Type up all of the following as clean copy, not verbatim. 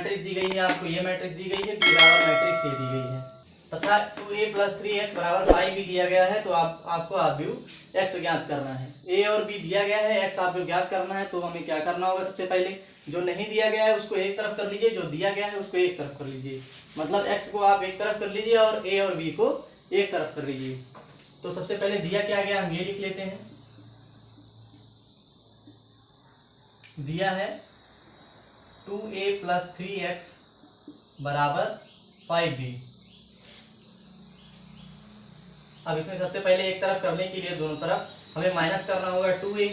Matrix दी गई है आपको, ये मैट्रिक्स दी गई है, बी बराबर मैट्रिक्स ये दी गई है तथा 2a + 3x बराबर 5 भी दिया गया है। तो आपको आव्यूह x ज्ञात करना है। a और b दिया गया है, x आव्यूह ज्ञात करना है। तो हमें क्या करना होगा, सबसे पहले जो नहीं दिया गया है उसको एक तरफ कर लीजिए, जो दिया गया है उसको एक तरफ कर लीजिए। मतलब x को आप एक तरफ कर लीजिए और a और b को एक तरफ कर लीजिए। तो सबसे पहले दिया क्या गया हम ये लिख लेते हैं। दिया है 2a + 3x बराबर 5b। अब इसमें सबसे पहले एक तरफ करने के लिए दोनों तरफ हमें माइनस करना होगा 2a।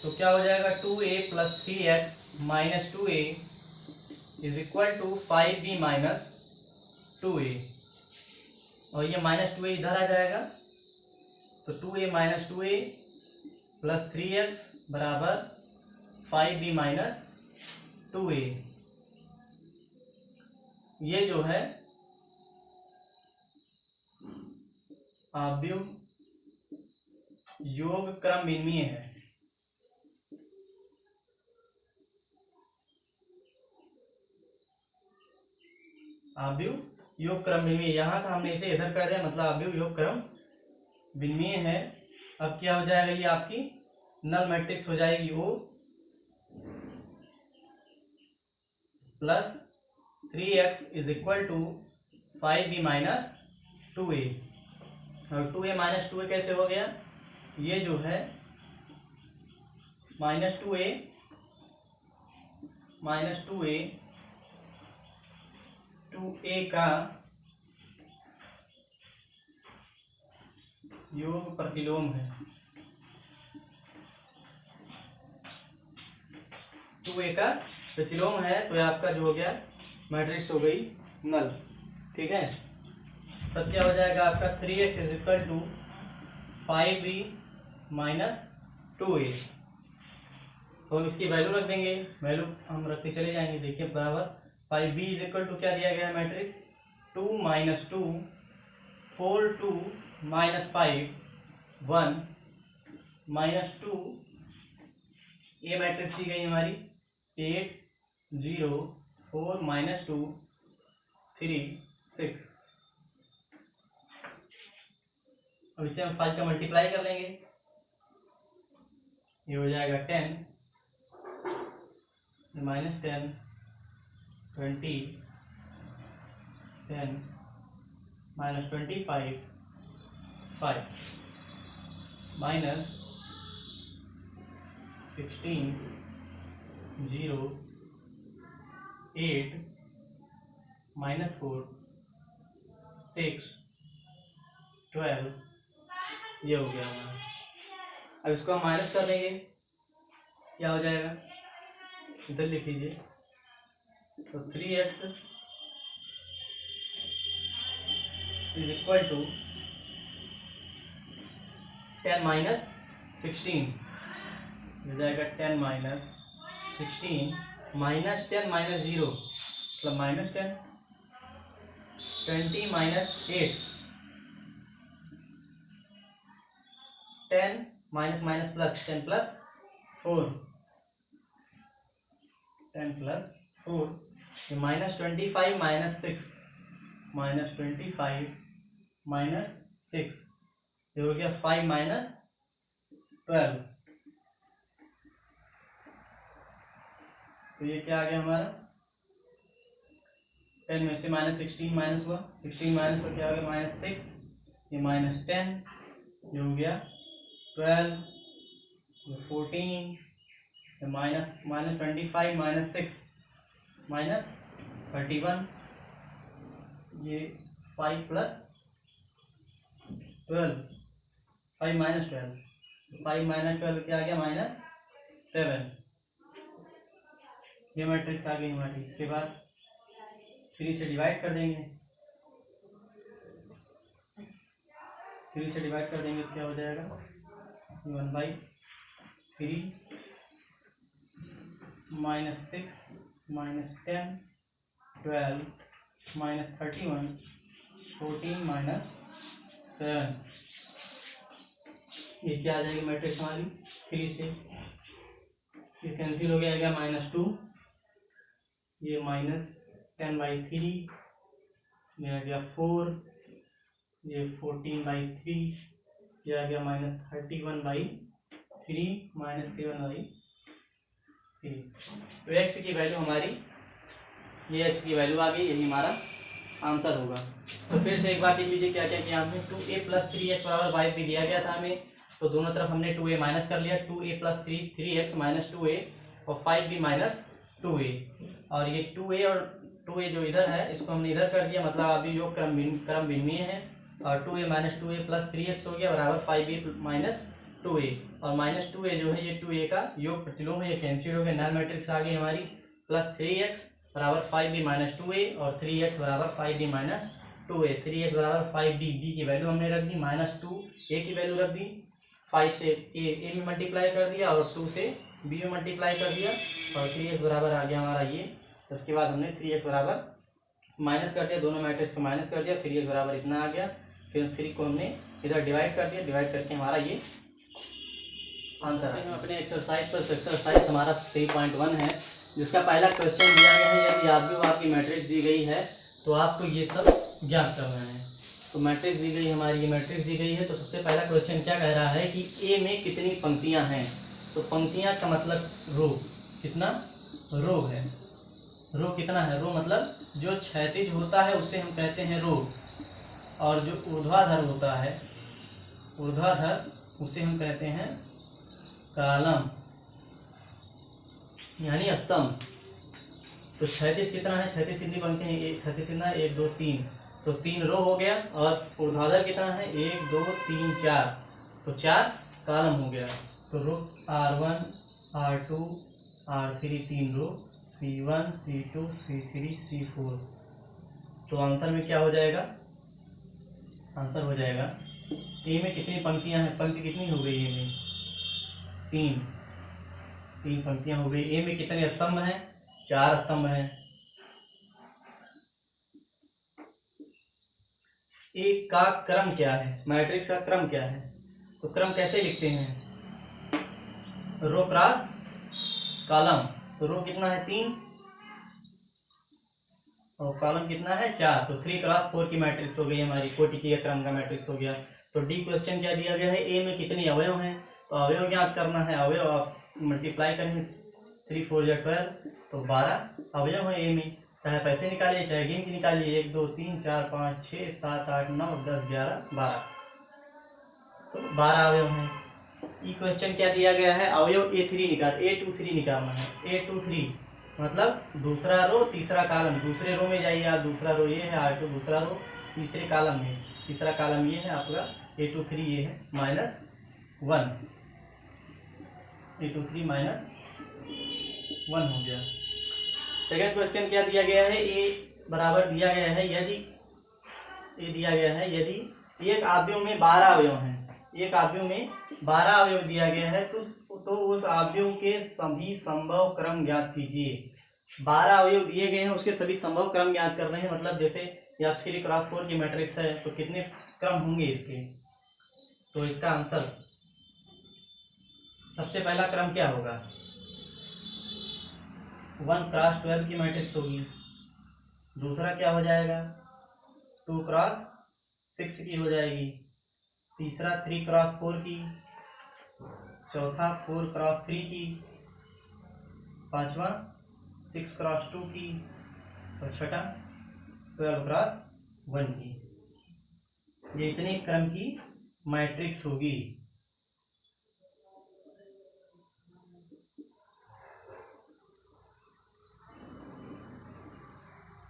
तो क्या हो जाएगा 2a + 3x - 2a = 5b - 2a। और ये -2a इधर आ जाएगा। तो 2a - 2a + 3x बराबर 5b - 2a। ये जो है आव्यूह योग क्रम विन्मीय है। आव्यूह योग क्रम विन्मीय, यहाँ था हमने इसे इधर कर दिया, मतलब आव्यूह योग क्रम विन्मीय है। अब क्या हो जाएगा, ये आपकी नल मैट्रिक्स हो जाएगी O + 3x = 5b - 2a। और 2a - 2a कैसे हो गया, ये जो है -2a - 2a 2a का योग प्रतिलोम है। 2a का प्रतिलोम है। तो आपका जो हो गया मैट्रिक्स हो गई नल। ठीक है, तब क्या हो जाएगा आपका 3x = 5b - 2a। तो हम इसकी वैल्यू रख देंगे, वैल्यू हम रखते चले जाएंगे। देखिए बराबर 5b = क्या दिया गया है मैट्रिक्स 2 - 2 4 2 - 5 1 -2। ये मैट्रिक्स दी गई हमारी 8 0 4 -2 3 6। अब इसे हम 5 का मल्टीप्लाई कर लेंगे, ये हो जाएगा 10 -10 20 10 -25 5 -16 0 8 -4 6 12। ये हो गया हमारा। अब इसको हम माइनस कर देंगे, क्या हो जाएगा इधर लिख लीजिए। तो 3x = 10 - 16 हो जाएगा। 10 - 16 -10 - 0 मतलब -10 20 - 8 10 प्लस 10 + 4 10 + 4 -25 - 6 -25 - 6 ये हो गया 5 - 12। तो ये क्या आ गया हमारा 10 में से -16 माइनस हुआ, 16 माइनस हुआ क्या हो गया -6, ये -10 ये हो गया 12 14 -25 - 6 -31 ये 5 + 12 5 - 12 5 - 12 क्या आ गया -7। ये मैट्रिक्स आ गई हमारी। इसके बाद 3 से डिवाइड कर देंगे, 3 से डिवाइड कर देंगे तो क्या हो जाएगा 1/3 -6 -10 12 -31 14 -7। ये क्या आ जाएगी मैट्रिक्स हमारी 3 से, ये कैंसिल हो गया -2, ये -10/3, ये आ गया 4, ये 14/3, ये आ गया -31/3 -7/3। तो एक्स की वैल्यू हमारी, ये एक्स की वैल्यू आ गई, यही हमारा आंसर होगा। तो फिर से एक बार देख लीजिए क्या क्या किया हमने। 2a + 3x = 5 भी दिया गया था हमें, तो दोनों तरफ हमने 2a माइनस कर लिया। 2a + 3x - 2a और 5b - 2a, और ये 2a और 2a जो इधर है इसको हमने इधर कर दिया, मतलब अभी योग क्रम भिन्नीय है। और 2a - 2a + 3x हो गया बराबर 5b - 2a, और -2a जो है ये 2a का योग प्रतिलोम है, ये कैंसिल हो गया। नल मैट्रिक्स आ गई हमारी + 3x बराबर 5b - 2a और 3x बराबर 5b - 2a। 3x बराबर 5b, b की वैल्यू हमने रख दी, -2a की वैल्यू रख दी, 5 से a में मल्टीप्लाई कर दिया और 2 से b में मल्टीप्लाई कर दिया, और 3x बराबर आ गया हमारा ये। उसके बाद हमने 3x बराबर माइनस कर दिया, दोनों मैट्रिक्स को माइनस कर दिया, 3x बराबर इतना आ गया। फिर 3 को हमने इधर डिवाइड कर दिया, डिवाइड करके हमारा ये आंसर है। अपने एक्सरसाइज पर एक्सरसाइज हमारा 3.1 है, जिसका पहला क्वेश्चन दिया गया है, यदि आपकी मैट्रिक्स दी गई है तो आपको ये सब ज्ञात करना है। तो मैट्रिक्स दी गई हमारी, ये मैट्रिक्स दी गई है, तो सबसे पहला क्वेश्चन क्या कह रहा है कि ए में कितनी पंक्तियां हैं। तो पंक्तियां का मतलब रो, कितना रो है, रो कितना है, रो मतलब जो क्षैतिज होता है उसे हम कहते हैं रो, और जो ऊर्ध्वाधर होता है, ऊर्ध्वाधर उसे हम कहते हैं कॉलम यानी स्तंभ। तो क्षैतिज कितना है, क्षैतिज कितनी पंक्ति है, एक क्षैतिज कितना है, 1 2 3, तो 3 रो हो गया। और ऊर्ध्वाधर कितना है, 1 2 3 4, तो 4 कॉलम हो गया। तो रो R1 R2 R3 3 रो, C1 C2 C3 C4। तो आंसर में क्या हो जाएगा, आंसर हो जाएगा ए में कितनी पंक्तियां हैं, पंक्ति कितनी हो गई, ए में 3 पंक्तियां हो गई। ए में कितने स्तंभ हैं, 4 स्तंभ हैं। ए का क्रम क्या है, मैट्रिक्स का क्रम क्या है, तो क्रम कैसे लिखते हैं, रो क्रॉस कॉलम। तो रो कितना है 3 और कॉलम कितना है 4, तो 3 क्रॉस 4 की मैट्रिक्स हो गई हमारी, कोटिकीय क्रम का मैट्रिक्स हो गया। तो डी क्वेश्चन क्या दिया गया है, ए में कितने अवयव हैं, तो अवयव ज्ञात करना है। अवयव आप मल्टीप्लाई करेंगे, 3 4 या 12, तो 12 अवयव है ए में। चाहे पैसे निकालिए चाहे गिन के निकालिए, 1 2 3 4 5 6 7 8 9 10 11 12, तो 12 अवयव हैं। ई क्वेश्चन क्या दिया गया है, अवयव A23 निकालना है। A23 मतलब दूसरा रो तीसरा कॉलम, दूसरे रो में जाइए आप, दूसरा रो ये है, R2 दूसरा रो तीसरे कॉलम में, तीसरा कॉलम ये है आपका, A23 ये है -1, A23 -1 हो गया। सेकंड क्वेश्चन क्या दिया गया है, ए बराबर दिया गया है, यदि एक आव्यूह में 12 अवयव हैं, एक आव्यूह में 12 अवयव दिया गया है, तो उस आव्यूह के सभी संभव क्रम ज्ञात कीजिए। 12 अवयव दिए गए हैं, उसके सभी संभव क्रम ज्ञात कर रहे हैं, मतलब जैसे या 3 क्रॉस 4 की मैट्रिक्स है, तो कितने क्रम होंगे इसके। तो इसका आंसर सबसे पहला क्रम क्या होगा, 1 क्रॉस 12 की मैट्रिक्स होगी। दूसरा क्या हो जाएगा, 2 क्रॉस 6 की हो जाएगी। तीसरा 3 क्रॉस 4 की। चौथा 4 क्रॉस 3 की। पांचवा 6 क्रॉस 2 की। और छठा 12 क्रॉस 1 की। ये इतने क्रम की मैट्रिक्स होगी।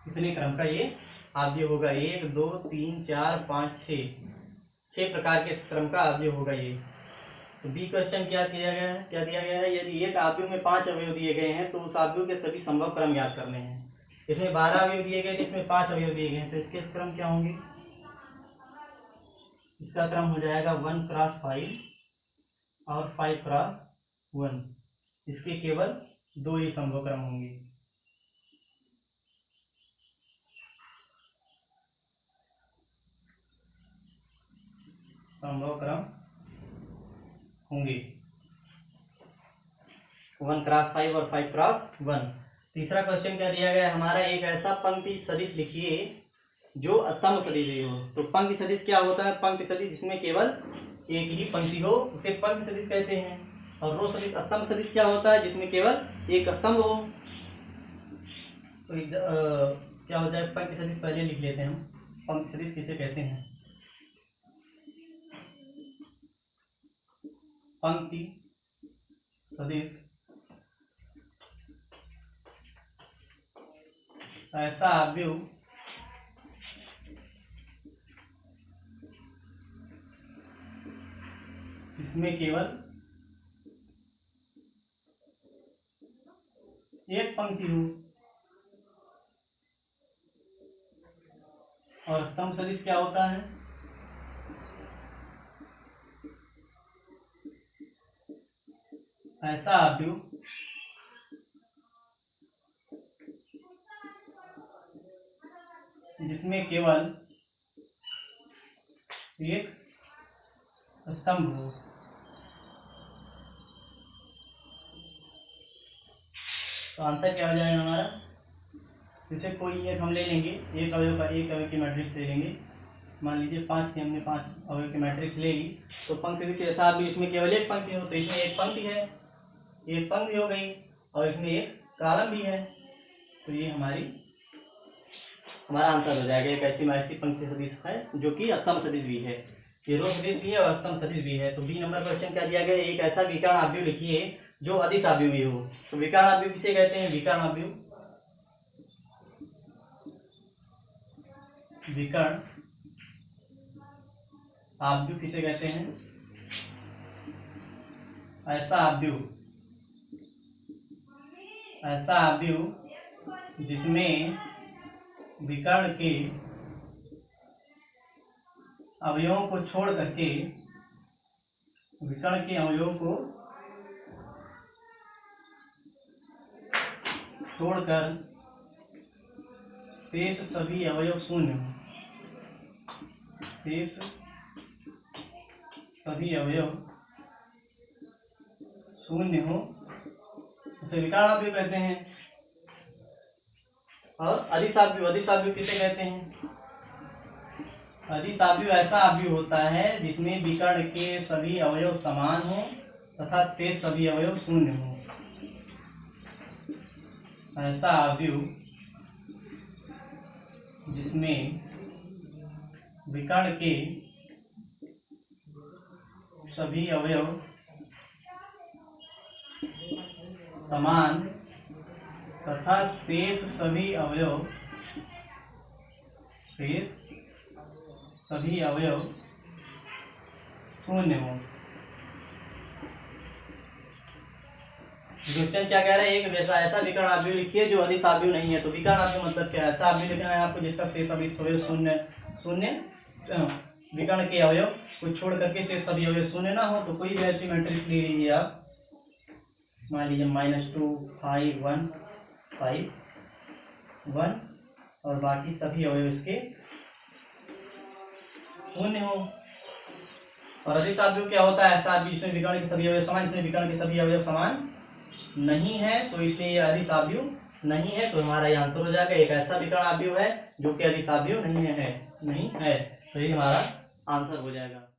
इतने क्रम का ये आव्यूह होगा, 1 2 3 4 5 6 प्रकार के क्रम का आव्यूह होगा ये। तो बी क्वेश्चन क्या दिया गया है, यदि एक आव्यूह में 5 अवयव दिए गए हैं तो उस आव्यूह के सभी संभव क्रम याद करने हैं। इसमें 12 अवयव दिए गए, इसमें 5 अवयव दिए गए हैं, तो इसके क्रम क्या होंगे। इसका क्रम हो जाएगा 1 क्रॉस 5 और 5 क्रॉस 1। इसके केवल 2 ही संभव क्रम होंगे। संभव क्रम होंगे 1 क्रॉस 5 और 5 क्रॉस 1। तीसरा क्वेश्चन क्या दिया गया है हमारा, एक ऐसा पंक्ति सदिश लिखिए जो स्तंभ सदिश भी हो। तो पंक्ति सदिश क्या होता है, पंक्ति सदिश जिसमें केवल एक ही पंक्ति हो उसे पंक्ति सदिश कहते हैं। और रो सदिश, स्तंभ सदिश क्या होता है, जिसमें केवल एक स्तंभ हो। तो क्या होता है, पंक्ति सदिश पहले लिख लेते हैं हम। पंक्ति सदिश किसे कहते हैं, पंक्ति सदिश ऐसा अवयव जिसमें केवल एक पंक्ति हो। और स्तंभ सदिश क्या होता है, ऐसा अवयव जिसमें केवल एक स्तंभ हो। तो आंसर क्या हो जाएगा हमारा, जैसे कोई एक हम ले लेंगे, एक अवयव का एक अवयव की मैट्रिक्स ले लेंगे। मान लीजिए 5 की हमने 5 अवयव की मैट्रिक्स ले ली। तो पंक्ति सदिश ऐसा भी इसमें केवल एक पंक्ति हो, तो इसमें एक पंक्ति है, एक पंक्ति हो गई, और इसमें एक कॉलम भी है। तो ये हमारा आंसर हो जाएगा। एक ऐसी पंक्ति सदिश है जो कि स्तंभ सदिश भी है, ये रो सदिश भी है और स्तंभ सदिश भी है। तो बी नंबर क्वेश्चन क्या दिया गया, एक ऐसा विकर्ण अवयव लिखिए जो अदिश अवयव भी हो। तो विकर्ण अवयव किसे कहते हैं, विकर्ण अवयव, विकर्ण अवयव किसे कहते हैं, ऐसा अवयव जिसमें विकर्ण के अवयवों को छोड़ करके, विकर्ण के अवयवों को छोड़कर शेष सभी अवयव शून्य हो, शेष सभी अवयव शून्य हो, उसे विकर्ण अवयव कहते हैं। और अदिश अवयव किसे कहते हैं, अदिश अवयव ऐसा अवयव होता है जिसमें विकर्ण के सभी अवयव समान हो तथा शेष सभी अवयव शून्य हो। ऐसा अवयव जिसमें विकर्ण के सभी अवयव समान तथा शेष सभी अवयव शून्य हो। क्वेश्चन क्या कह रहा है, एक वैसा ऐसा विकर्ण अवयव लिखिए जो अदिश अवयव नहीं है। तो विकर्ण अवयव मतलब क्या है, ऐसा अवयव लिखना है आपको जिसका शेष सभी अवयव शून्य विकर्ण के अवयव को छोड़ करके शेष सभी अवयव शून्य ना हो। तो कोई भी ऐसी मैट्रिक्स ले लीजिए आप, मान लीजिए -2 5 1 5 1, और बाकी सभी अवयव इसके शून्य हो। और अदिश अवयव क्या होता है, ऐसा अवयव जिसमें विकर्ण के सभी अवयव समान, इसमें विकर्ण के सभी अवयव समान नहीं है, तो इसलिए ये अदिश अवयव नहीं है। तो हमारा ये आंसर हो जाएगा, एक ऐसा विकर्ण अवयव है जो कि अदिश अवयव नहीं है। तो ये हमारा आंसर हो जाएगा।